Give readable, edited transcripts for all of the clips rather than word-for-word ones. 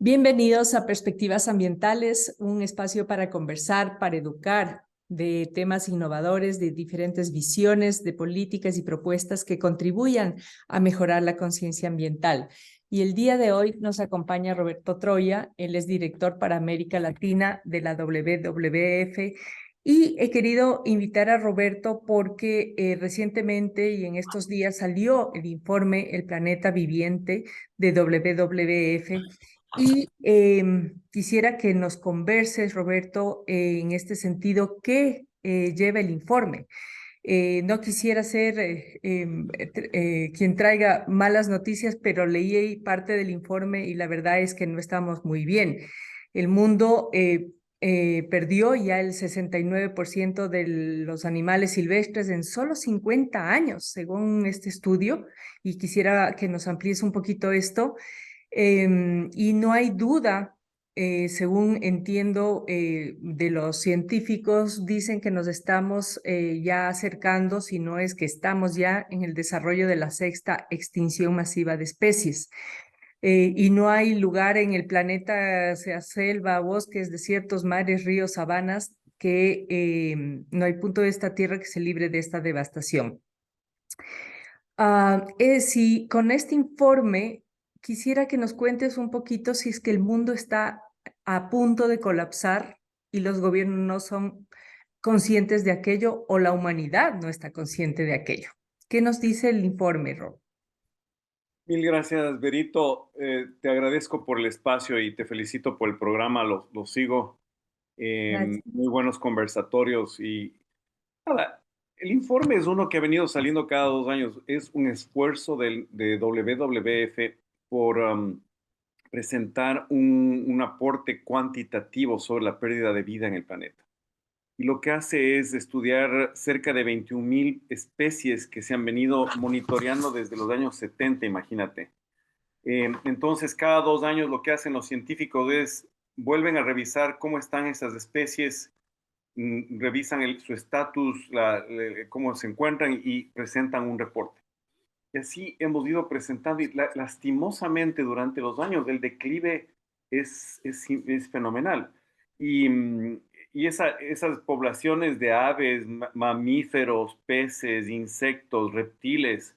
Bienvenidos a Perspectivas Ambientales, un espacio para conversar, para educar de temas innovadores, de diferentes visiones, de políticas y propuestas que contribuyan a mejorar la conciencia ambiental. Y el día de hoy nos acompaña Roberto Troya, él es director para América Latina de la WWF. Y he querido invitar a Roberto porque recientemente y en estos días salió el informe El Planeta Viviente de WWF. Y quisiera que nos converses, Roberto, en este sentido, ¿qué lleva el informe? No quisiera ser quien traiga malas noticias, pero leí parte del informe y la verdad es que no estamos muy bien. El mundo perdió ya el 69% de los animales silvestres en solo 50 años, según este estudio, y quisiera que nos amplíes un poquito esto. Y no hay duda, según entiendo, de los científicos, dicen que nos estamos ya acercando, si no es que estamos ya en el desarrollo de la sexta extinción masiva de especies. Y no hay lugar en el planeta, sea selva, bosques, desiertos, mares, ríos, sabanas, que no hay punto de esta tierra que se libre de esta devastación. Si con este informe quisiera que nos cuentes un poquito si es que el mundo está a punto de colapsar y los gobiernos no son conscientes de aquello o la humanidad no está consciente de aquello. ¿Qué nos dice el informe, Rob? Mil gracias, Berito. Te agradezco por el espacio y te felicito por el programa. Lo sigo. Gracias. Muy buenos conversatorios. Y nada, el informe es uno que ha venido saliendo cada 2 años. Es un esfuerzo de WWF por presentar un aporte cuantitativo sobre la pérdida de vida en el planeta. Y lo que hace es estudiar cerca de 21.000 especies que se han venido monitoreando desde los años 70, imagínate. Entonces, cada 2 años lo que hacen los científicos es vuelven a revisar cómo están esas especies, revisan su estatus, cómo se encuentran y presentan un reporte. Y así hemos ido presentando, y lastimosamente durante los años el declive es fenomenal. Y, esas poblaciones de aves, mamíferos, peces, insectos, reptiles,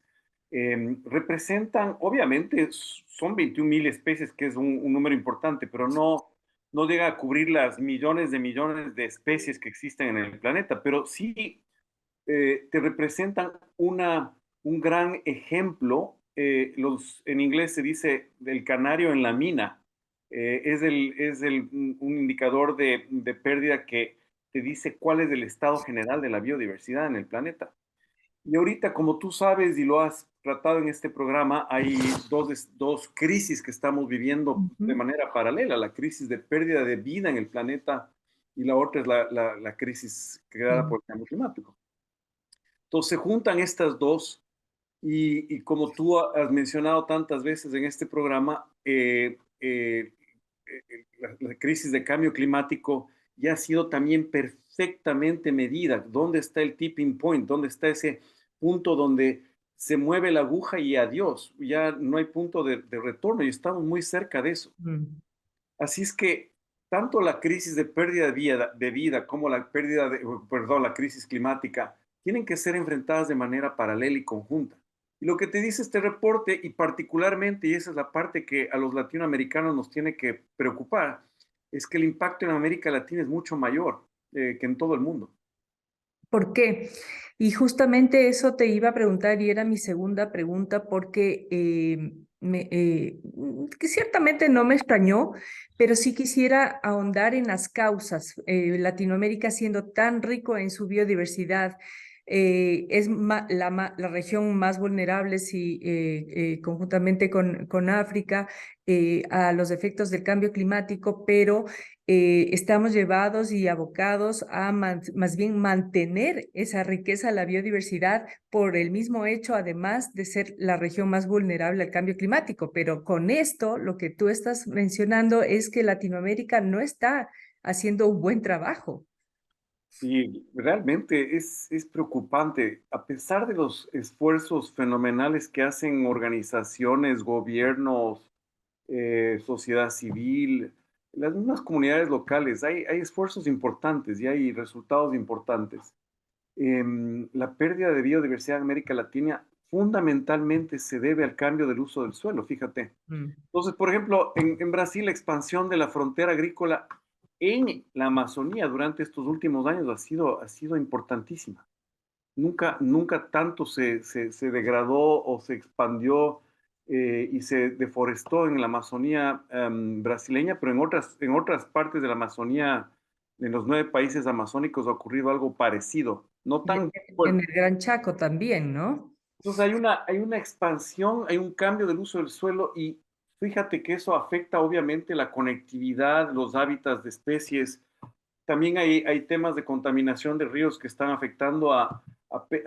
representan, obviamente, son 21.000 especies, que es un número importante, pero no llega a cubrir las millones de especies que existen en el planeta, pero sí te representan un gran ejemplo. En inglés se dice del canario en la mina. Un indicador de pérdida que te dice cuál es el estado general de la biodiversidad en el planeta. Y ahorita, como tú sabes y lo has tratado en este programa, hay dos crisis que estamos viviendo de Ujú. manera paralela: la crisis de pérdida de vida en el planeta, y la otra es la crisis creada Sí. por el cambio climático. Entonces se juntan estas dos, y como tú has mencionado tantas veces en este programa, la crisis de cambio climático ya ha sido también perfectamente medida. ¿Dónde está el tipping point? ¿Dónde está ese punto donde se mueve la aguja y adiós? Ya no hay punto de retorno y estamos muy cerca de eso. Mm. Así es que tanto la crisis de pérdida de vida como la crisis climática tienen que ser enfrentadas de manera paralela y conjunta. Y lo que te dice este reporte, y particularmente, y esa es la parte que a los latinoamericanos nos tiene que preocupar, es que el impacto en América Latina es mucho mayor que en todo el mundo. ¿Por qué? Y justamente eso te iba a preguntar y era mi segunda pregunta porque que ciertamente no me extrañó, pero sí quisiera ahondar en las causas. Latinoamérica siendo tan rico en su biodiversidad, es la región más vulnerable si, conjuntamente con África a los efectos del cambio climático, pero estamos llevados y abocados a más bien mantener esa riqueza, la biodiversidad, por el mismo hecho, además de ser la región más vulnerable al cambio climático. Pero con esto, lo que tú estás mencionando es que Latinoamérica no está haciendo un buen trabajo. Y realmente es preocupante, a pesar de los esfuerzos fenomenales que hacen organizaciones, gobiernos, sociedad civil, las mismas comunidades locales. Hay esfuerzos importantes y hay resultados importantes. La pérdida de biodiversidad en América Latina fundamentalmente se debe al cambio del uso del suelo, fíjate. Mm. Entonces, por ejemplo, en Brasil la expansión de la frontera agrícola en la Amazonía durante estos últimos años ha sido importantísima. Nunca tanto se degradó o se expandió y se deforestó en la Amazonía brasileña, pero en otras partes de la Amazonía, en los 9 países amazónicos, ha ocurrido algo parecido. No Y tan en fuerte. el Gran Chaco también, ¿no? Entonces hay una expansión, hay un cambio del uso del suelo y fíjate que eso afecta obviamente la conectividad, los hábitats de especies. También hay temas de contaminación de ríos que están afectando a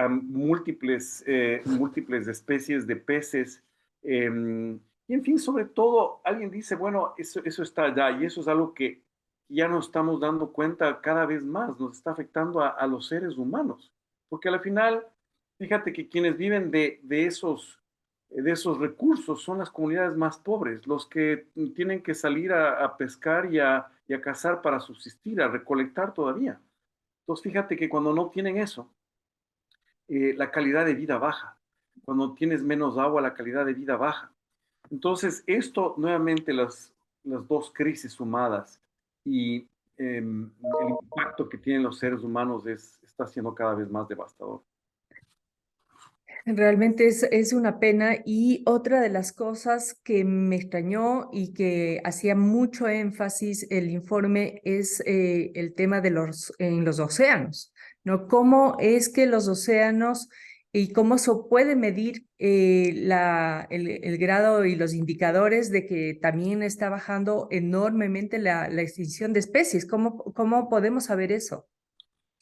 múltiples especies de peces. Y en fin, sobre todo, alguien dice, bueno, eso está allá y eso es algo que ya nos estamos dando cuenta cada vez más, nos está afectando a los seres humanos. Porque al final, fíjate que quienes viven de esos recursos son las comunidades más pobres, los que tienen que salir a pescar y a cazar para subsistir, a recolectar todavía. Entonces, fíjate que cuando no tienen eso, la calidad de vida baja. Cuando tienes menos agua, la calidad de vida baja. Entonces, esto nuevamente, las dos crisis sumadas y el impacto que tienen los seres humanos está siendo cada vez más devastador. Realmente es una pena y otra de las cosas que me extrañó y que hacía mucho énfasis el informe es el tema de en los océanos, ¿no? ¿Cómo es que los océanos y cómo se puede medir el grado y los indicadores de que también está bajando enormemente la extinción de especies? ¿Cómo podemos saber eso?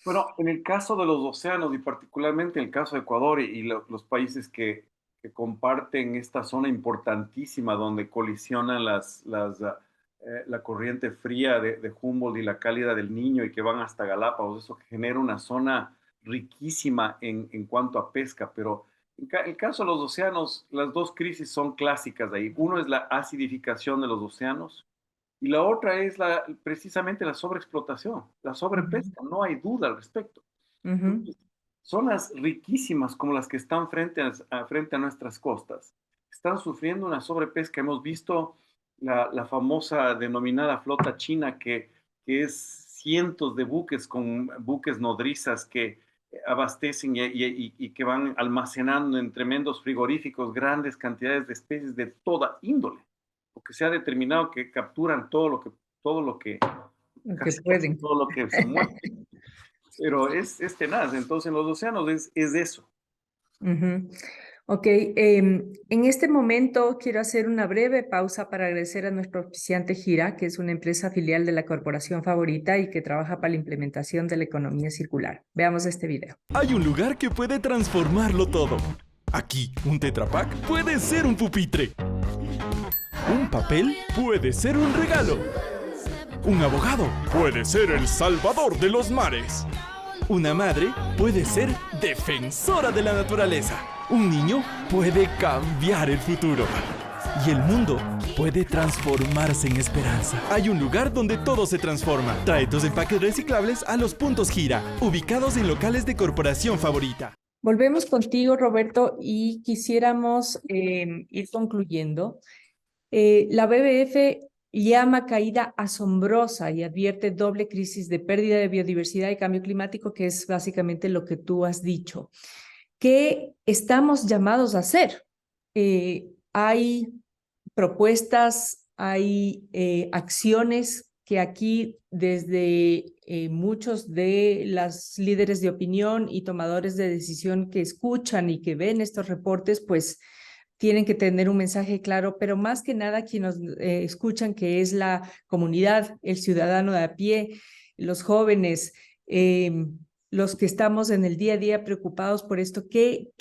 Bueno, en el caso de los océanos y particularmente en el caso de Ecuador y los países que comparten esta zona importantísima donde colisionan la corriente fría de Humboldt y la cálida del Niño y que van hasta Galápagos, eso genera una zona riquísima en cuanto a pesca, pero el caso de los océanos, las dos crisis son clásicas ahí. Uno es la acidificación de los océanos y la otra es precisamente la sobreexplotación, la Ujú, sobrepesca, no hay duda al respecto. ujú. Entonces, zonas riquísimas como las que están frente a nuestras costas están sufriendo una sobrepesca. Hemos visto la famosa denominada flota china que es cientos de buques con buques nodrizas que abastecen y que van almacenando en tremendos frigoríficos grandes cantidades de especies de toda índole, porque se ha determinado que capturan todo lo que, Lo que casi pueden. todo lo que se mueve, pero es tenaz. Entonces, en los océanos es eso. Ujú. Ok, en este momento quiero hacer una breve pausa para agradecer a nuestro auspiciante Gira, que es una empresa filial de la corporación Favorita y que trabaja para la implementación de la economía circular. Veamos este video. Hay un lugar que puede transformarlo todo. Aquí, un Tetra Pak puede ser un pupitre. Un papel puede ser un regalo. Un abogado puede ser el salvador de los mares. Una madre puede ser defensora de la naturaleza. Un niño puede cambiar el futuro. Y el mundo puede transformarse en esperanza. Hay un lugar donde todo se transforma. Trae tus empaques reciclables a los puntos Gira, ubicados en locales de Corporación Favorita. Volvemos contigo, Roberto, y quisiéramos ir concluyendo. La BBF llama caída asombrosa y advierte doble crisis de pérdida de biodiversidad y cambio climático, que es básicamente lo que tú has dicho. ¿Qué estamos llamados a hacer? Hay propuestas, hay acciones que aquí desde muchos de los líderes de opinión y tomadores de decisión que escuchan y que ven estos reportes, pues tienen que tener un mensaje claro, pero más que nada quienes escuchan, que es la comunidad, el ciudadano de a pie, los jóvenes, los que estamos en el día a día preocupados por esto, ¿qué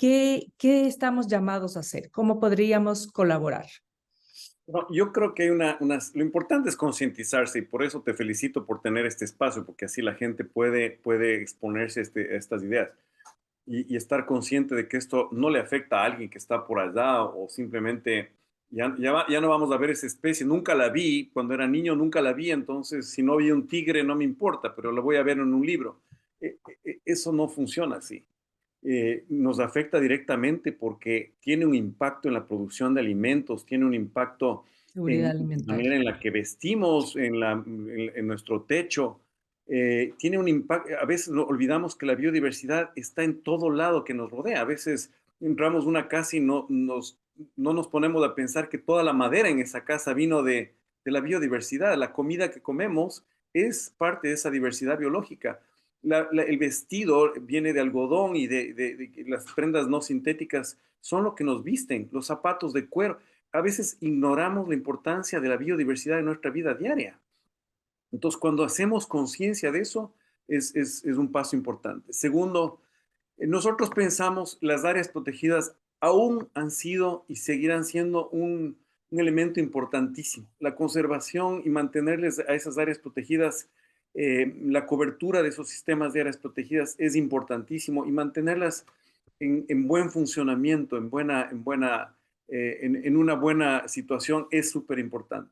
estamos llamados a hacer? ¿Cómo podríamos colaborar? No, yo creo que hay lo importante es concientizarse y por eso te felicito por tener este espacio, porque así la gente puede exponerse a estas ideas y estar consciente de que esto no le afecta a alguien que está por allá o simplemente Ya no vamos a ver esa especie. Nunca la vi, cuando era niño nunca la vi, entonces si no vi un tigre no me importa, pero la voy a ver en un libro. Eso no funciona así. Nos afecta directamente porque tiene un impacto en la producción de alimentos, tiene un impacto Seguridad en la manera alimentaria. en la que vestimos, en nuestro techo. Tiene un impacto, a veces olvidamos que la biodiversidad está en todo lado que nos rodea. A veces entramos a una casa y no nos ponemos a pensar que toda la madera en esa casa vino de la biodiversidad. La comida que comemos es parte de esa diversidad biológica. El vestido viene de algodón y las prendas no sintéticas son lo que nos visten, los zapatos de cuero. A veces ignoramos la importancia de la biodiversidad en nuestra vida diaria. Entonces, cuando hacemos conciencia de eso, es un paso importante. Segundo, nosotros pensamos las áreas protegidas aún han sido y seguirán siendo un elemento importantísimo. La conservación y mantenerles a esas áreas protegidas, la cobertura de esos sistemas de áreas protegidas es importantísimo y mantenerlas en buen funcionamiento, en una buena situación es súper importante.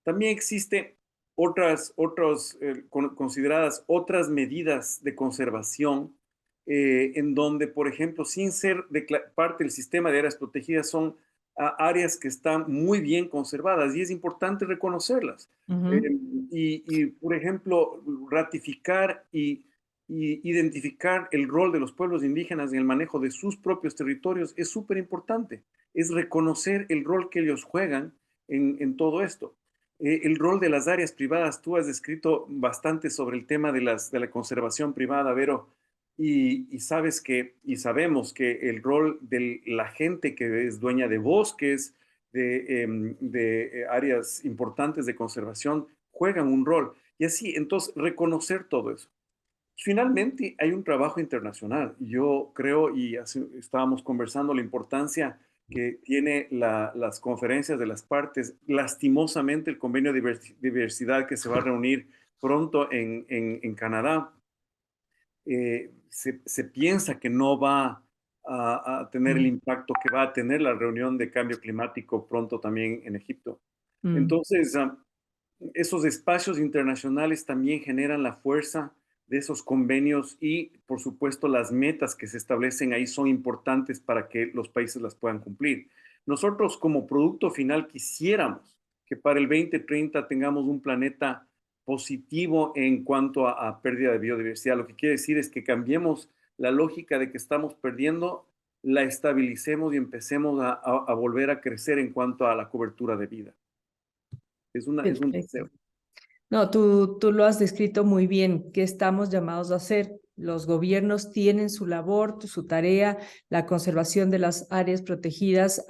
También existe consideradas otras medidas de conservación en donde, por ejemplo, sin ser parte del sistema de áreas protegidas, son áreas que están muy bien conservadas y es importante reconocerlas. Por ejemplo, ratificar y identificar el rol de los pueblos indígenas en el manejo de sus propios territorios es súper importante. Es reconocer el rol que ellos juegan en todo esto. El rol de las áreas privadas, tú has escrito bastante sobre el tema de la conservación privada, Vero, y sabemos que el rol de la gente que es dueña de bosques, de áreas importantes de conservación, juegan un rol. Y así, entonces, reconocer todo eso. Finalmente, hay un trabajo internacional. Yo creo, y estábamos conversando, la importancia que tiene las conferencias de las partes. Lastimosamente, el convenio de diversidad que se va a reunir pronto en Canadá, se piensa que no va a tener el impacto que va a tener la reunión de cambio climático pronto también en Egipto. Entonces, esos espacios internacionales también generan la fuerza de esos convenios y, por supuesto, las metas que se establecen ahí son importantes para que los países las puedan cumplir. Nosotros, como producto final, quisiéramos que para el 2030 tengamos un planeta positivo en cuanto a pérdida de biodiversidad. Lo que quiere decir es que cambiemos la lógica de que estamos perdiendo, la estabilicemos y empecemos a volver a crecer en cuanto a la cobertura de vida. Es un deseo. No, tú lo has descrito muy bien. ¿Qué estamos llamados a hacer? Los gobiernos tienen su labor, su tarea, la conservación de las áreas protegidas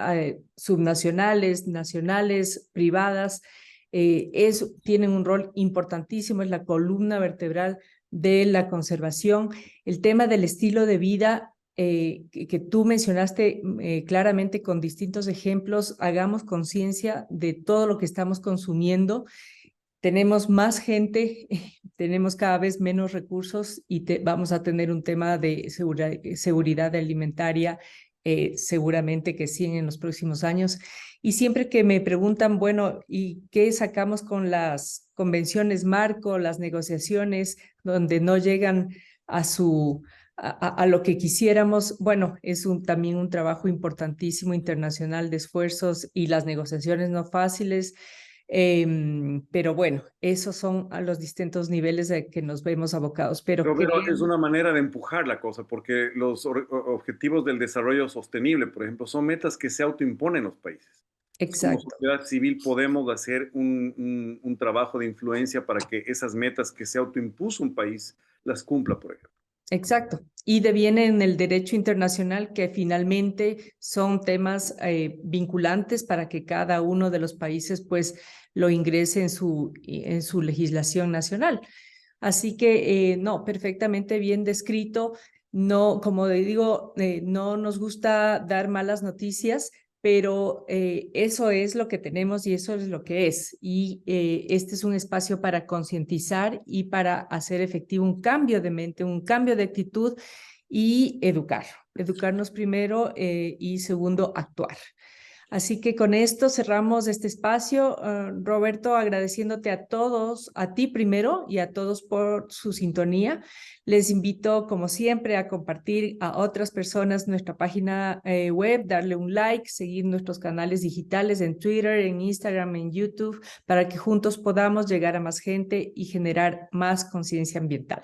subnacionales, nacionales, privadas. Tienen un rol importantísimo, es la columna vertebral de la conservación. El tema del estilo de vida que tú mencionaste claramente con distintos ejemplos, hagamos conciencia de todo lo que estamos consumiendo. Tenemos más gente, tenemos cada vez menos recursos y vamos a tener un tema de seguridad alimentaria seguramente que sí en los próximos años. Y siempre que me preguntan, bueno, ¿y qué sacamos con las convenciones marco, las negociaciones donde no llegan a lo que quisiéramos? Bueno, es también un trabajo importantísimo internacional de esfuerzos y las negociaciones no fáciles. Pero bueno, esos son a los distintos niveles de que nos vemos abocados. Pero Es una manera de empujar la cosa, porque los objetivos del desarrollo sostenible, por ejemplo, son metas que se autoimponen los países. Como exacto. sociedad civil podemos hacer un trabajo de influencia para que esas metas que se autoimpuso un país las cumpla, por ejemplo. Exacto. Y deviene en el derecho internacional que finalmente son temas vinculantes para que cada uno de los países pues lo ingrese en su legislación nacional. Así que no, perfectamente bien descrito. No, como digo, no nos gusta dar malas noticias, pero eso es lo que tenemos y eso es lo que es. Y este es un espacio para concientizar y para hacer efectivo un cambio de mente, un cambio de actitud y educarnos primero y segundo, actuar. Así que con esto cerramos este espacio. Roberto, agradeciéndote a todos, a ti primero y a todos por su sintonía. Les invito, como siempre, a compartir a otras personas nuestra página web, darle un like, seguir nuestros canales digitales en Twitter, en Instagram, en YouTube, para que juntos podamos llegar a más gente y generar más conciencia ambiental.